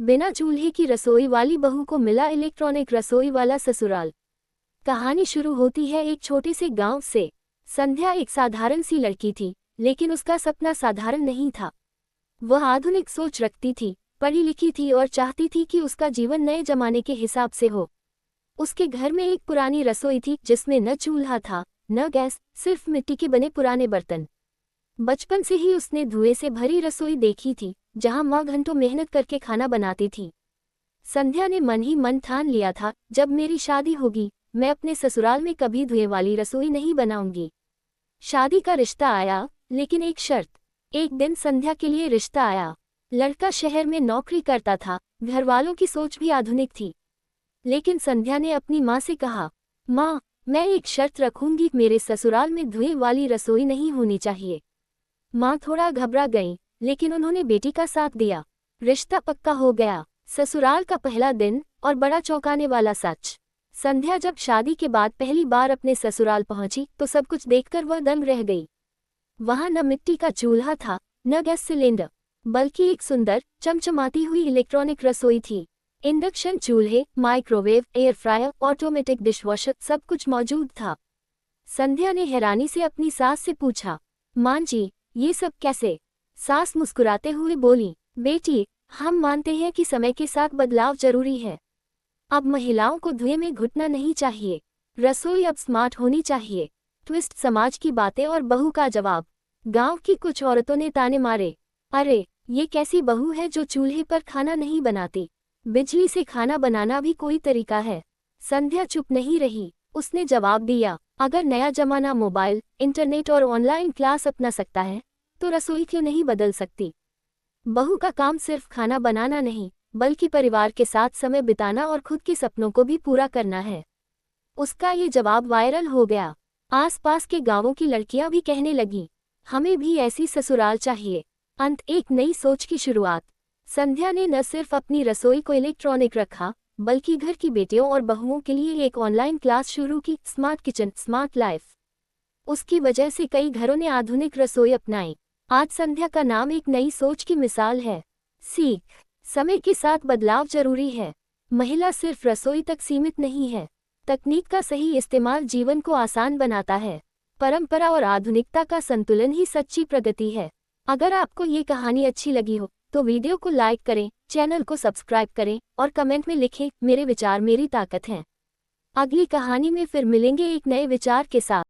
बिना चूल्हे की रसोई वाली बहू को मिला इलेक्ट्रॉनिक रसोई वाला ससुराल। कहानी शुरू होती है एक छोटे से गांव से। संध्या एक साधारण सी लड़की थी, लेकिन उसका सपना साधारण नहीं था। वह आधुनिक सोच रखती थी, पढ़ी लिखी थी और चाहती थी कि उसका जीवन नए जमाने के हिसाब से हो। उसके घर में एक पुरानी रसोई थी जिसमें न चूल्हा था, न गैस, सिर्फ मिट्टी के बने पुराने बर्तन। बचपन से ही उसने धुएं से भरी रसोई देखी थी, जहां माँ घंटों मेहनत करके खाना बनाती थी। संध्या ने मन ही मन ठान लिया था, जब मेरी शादी होगी मैं अपने ससुराल में कभी धुएं वाली रसोई नहीं बनाऊंगी। शादी का रिश्ता आया, लेकिन एक शर्त। एक दिन संध्या के लिए रिश्ता आया। लड़का शहर में नौकरी करता था, घरवालों की सोच भी आधुनिक थी। लेकिन संध्या ने अपनी माँ से कहा, माँ, मैं एक शर्त रखूंगी, मेरे ससुराल में धुएं वाली रसोई नहीं होनी चाहिए। माँ थोड़ा घबरा गईं, लेकिन उन्होंने बेटी का साथ दिया। रिश्ता पक्का हो गया। ससुराल का पहला दिन और बड़ा चौंकाने वाला सच। संध्या जब शादी के बाद पहली बार अपने ससुराल पहुंची तो सब कुछ देखकर वह दंग रह गई। वहां न मिट्टी का चूल्हा था, न गैस सिलेंडर, बल्कि एक सुंदर चमचमाती हुई इलेक्ट्रॉनिक रसोई थी। इंडक्शन चूल्हे, microwave, air fryer, automatic dishwasher, सब कुछ मौजूद था। संध्या ने हैरानी से अपनी सास से पूछा, मां जी, ये सब कैसे? सास मुस्कुराते हुए बोली, बेटी, हम मानते हैं कि समय के साथ बदलाव जरूरी है। अब महिलाओं को धुएं में घुटना नहीं चाहिए। रसोई अब स्मार्ट होनी चाहिए। ट्विस्ट, समाज की बातें और बहू का जवाब। गांव की कुछ औरतों ने ताने मारे, अरे, ये कैसी बहू है जो चूल्हे पर खाना नहीं बनाती? बिजली से खाना बनाना भी कोई तरीका है? संध्या चुप नहीं रही। उसने जवाब दिया, अगर नया जमाना मोबाइल, इंटरनेट और ऑनलाइन क्लास अपना सकता है, तो रसोई क्यों नहीं बदल सकती? बहू का काम सिर्फ खाना बनाना नहीं, बल्कि परिवार के साथ समय बिताना और खुद के सपनों को भी पूरा करना है। उसका ये जवाब वायरल हो गया। आसपास के गांवों की लड़कियां भी कहने लगीं, हमें भी ऐसी ससुराल चाहिए। अंत, एक नई सोच की शुरुआत। संध्या ने न सिर्फ अपनी रसोई को इलेक्ट्रॉनिक रखा, बल्कि घर की बेटियों और बहुओं के लिए एक ऑनलाइन क्लास शुरू की, स्मार्ट किचन, स्मार्ट लाइफ। उसकी वजह से कई घरों ने आधुनिक रसोई अपनाई। आज संध्या का नाम एक नई सोच की मिसाल है। सीख, समय के साथ बदलाव जरूरी है। महिला सिर्फ रसोई तक सीमित नहीं है। तकनीक का सही इस्तेमाल जीवन को आसान बनाता है। परंपरा और आधुनिकता का संतुलन ही सच्ची प्रगति है। अगर आपको ये कहानी अच्छी लगी हो तो वीडियो को लाइक करें, चैनल को सब्सक्राइब करें और कमेंट में लिखें, मेरे विचार मेरी ताकत हैं। अगली कहानी में फिर मिलेंगे एक नए विचार के साथ।